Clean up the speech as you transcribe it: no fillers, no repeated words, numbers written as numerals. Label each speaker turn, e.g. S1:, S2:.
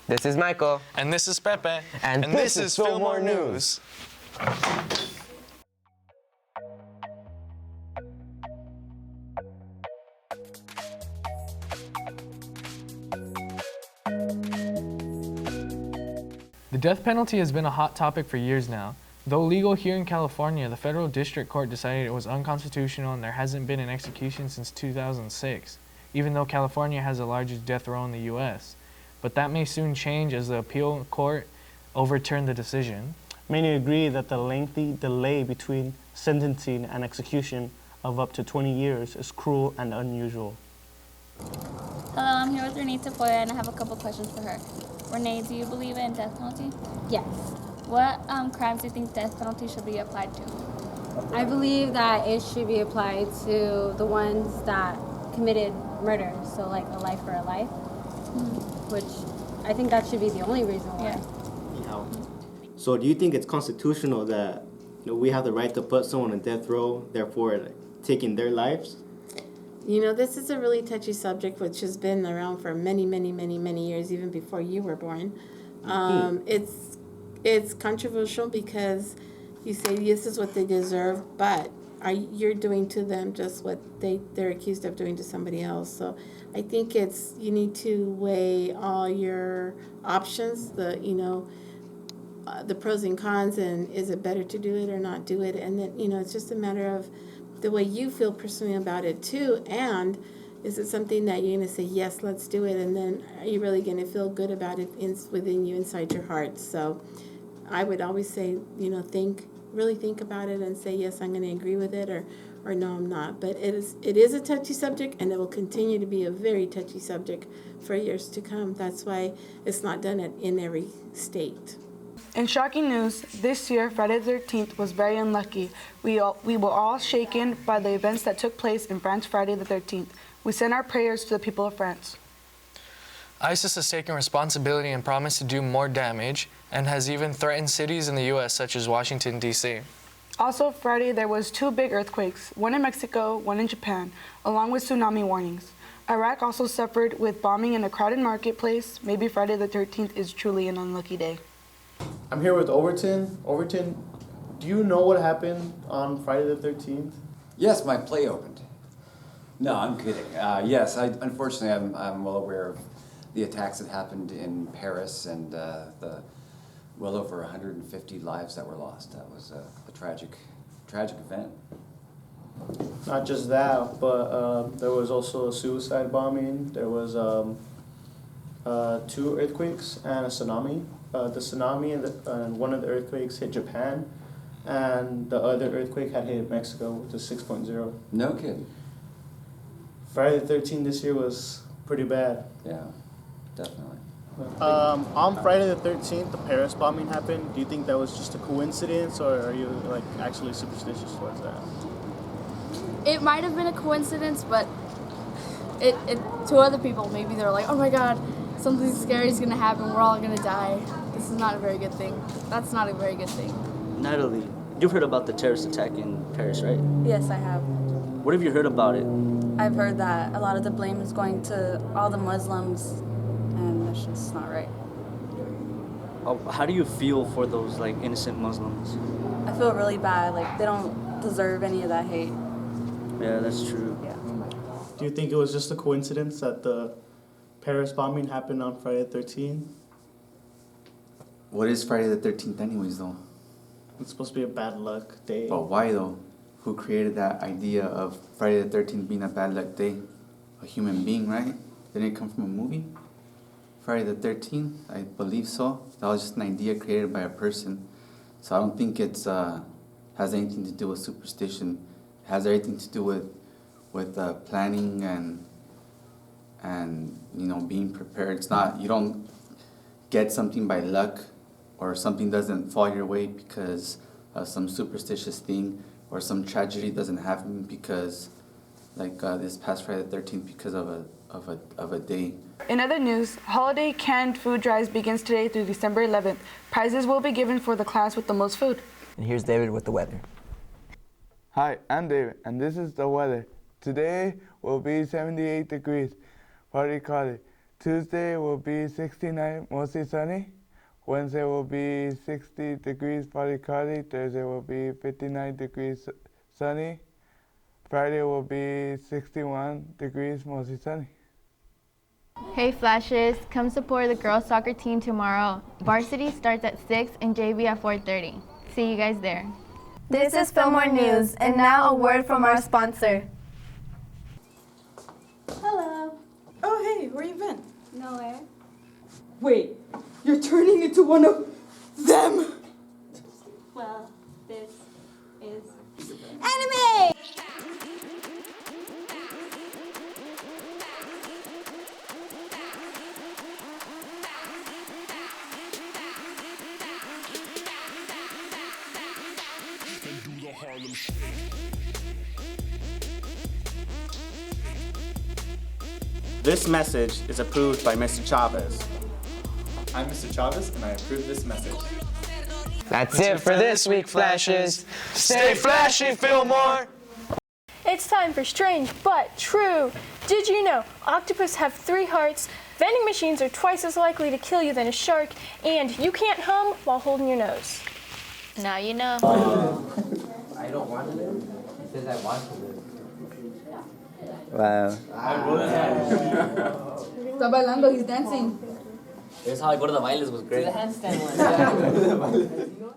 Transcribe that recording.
S1: This is Michael.
S2: And this is Pepe.
S1: And this is Fillmore News.
S3: The death penalty has been a hot topic for years now. Though legal here in California, the federal district court decided it was unconstitutional and there hasn't been an execution since 2006, even though California has the largest death row in the U.S. But that may soon change as the appeal court overturned the decision.
S4: Many agree that the lengthy delay between sentencing and execution of up to 20 years is cruel and unusual.
S5: Hello, I'm here with Renee Tafoya and I have a couple questions for her. Renee, do you believe in death penalty?
S6: Yes.
S5: What crimes do you think death penalty should be applied to?
S6: I believe that it should be applied to the ones that committed murder, so like a life for a life, which I think that should be the only reason why.
S5: Yeah.
S7: So do you think it's constitutional that we have the right to put someone on death row, therefore taking their lives?
S8: You know, this is a really touchy subject which has been around for many, many, many, many years, even before you were born. It's controversial because you say this is what they deserve, but you're doing to them just what they're accused of doing to somebody else. So I think you need to weigh all your options, the pros and cons, and is it better to do it or not do it? And then, it's just a matter of the way you feel personally about it too, and is it something that you're going to say, yes, let's do it, and then are you really going to feel good about it within you, inside your heart? So I would always say, really think about it and say, yes, I'm going to agree with it, or no, I'm not. But it is a touchy subject, and it will continue to be a very touchy subject for years to come. That's why it's not done in every state.
S9: In shocking news, this year, Friday the 13th was very unlucky. We were all shaken by the events that took place in France Friday the 13th. We send our prayers to the people of France.
S2: ISIS has taken responsibility and promised to do more damage and has even threatened cities in the U.S. such as Washington, D.C.
S9: Also, Friday there was 2 big earthquakes, one in Mexico, one in Japan, along with tsunami warnings. Iraq also suffered with bombing in a crowded marketplace. Maybe Friday the 13th is truly an unlucky day.
S4: I'm here with Overton. Overton, do you know what happened on Friday the 13th?
S10: Yes, my play opened. No, I'm kidding. Yes, unfortunately, I'm well aware of the attacks that happened in Paris and the well over 150 lives that were lost. That was a tragic event.
S4: Not just that, but there was also a suicide bombing. There was 2 earthquakes and a tsunami. The tsunami and one of the earthquakes hit Japan, and the other earthquake had hit Mexico with a 6.0.
S10: No kidding.
S4: Friday the 13th this year was pretty bad.
S10: Yeah, definitely.
S4: On Friday the 13th, the Paris bombing happened. Do you think that was just a coincidence, or are you actually superstitious towards that?
S5: It might have been a coincidence, but it to other people, maybe they're like, oh my God, something scary is going to happen. We're all going to die. This is not a very good thing. That's not a very good thing.
S11: Natalie, you've heard about the terrorist attack in Paris, right?
S12: Yes, I have.
S11: What have you heard about it?
S12: I've heard that a lot of the blame is going to all the Muslims, and that's just not right.
S11: How do you feel for those innocent Muslims?
S12: I feel really bad. They don't deserve any of that hate.
S11: Yeah, that's true.
S12: Yeah.
S4: Do you think it was just a coincidence that the Paris bombing happened on Friday the 13th?
S13: What is Friday the 13th anyways, though?
S4: It's supposed to be a bad luck day.
S13: But why, though? Who created that idea of Friday the 13th being a bad luck day? A human being, right? Didn't it come from a movie? Friday the 13th? I believe so. That was just an idea created by a person. So I don't think it's has anything to do with superstition. It has everything to do with planning and being prepared. It's not, you don't get something by luck, or something doesn't fall your way because of some superstitious thing, or some tragedy doesn't happen because this past Friday the 13th because of a day.
S9: In other news, holiday canned food drives begins today through December 11th. Prizes will be given for the class with the most food.
S1: And here's David with the weather.
S14: Hi, I'm David, and this is the weather. Today will be 78 degrees, partly cloudy. Tuesday will be 69, mostly sunny. Wednesday will be 60 degrees, partly cloudy. Thursday will be 59 degrees, sunny. Friday will be 61 degrees, mostly sunny.
S15: Hey Flashes, come support the girls soccer team tomorrow. Varsity starts at 6 and JV at 4:30. See you guys there.
S16: This is Fillmore News, and now a word from our sponsor.
S17: Hello. Oh, hey, where you been?
S16: Nowhere.
S17: Wait, you're turning into one of them.
S16: Well, this is anime!
S7: This message is approved by Mr. Chavez.
S18: I'm Mr. Chavez, and I approve this message.
S1: That's it for this week, Flashes. Stay flashy, Fillmore!
S19: It's time for Strange But True. Did you know octopus have 3 hearts, vending machines are twice as likely to kill you than a shark, and you can't hum while holding your nose?
S15: Now you know.
S20: I don't want to live. He says I want to live.
S1: Wow.
S17: Está bailando, he's dancing.
S20: Here's how I go to the bailes was great.
S17: The handstand one.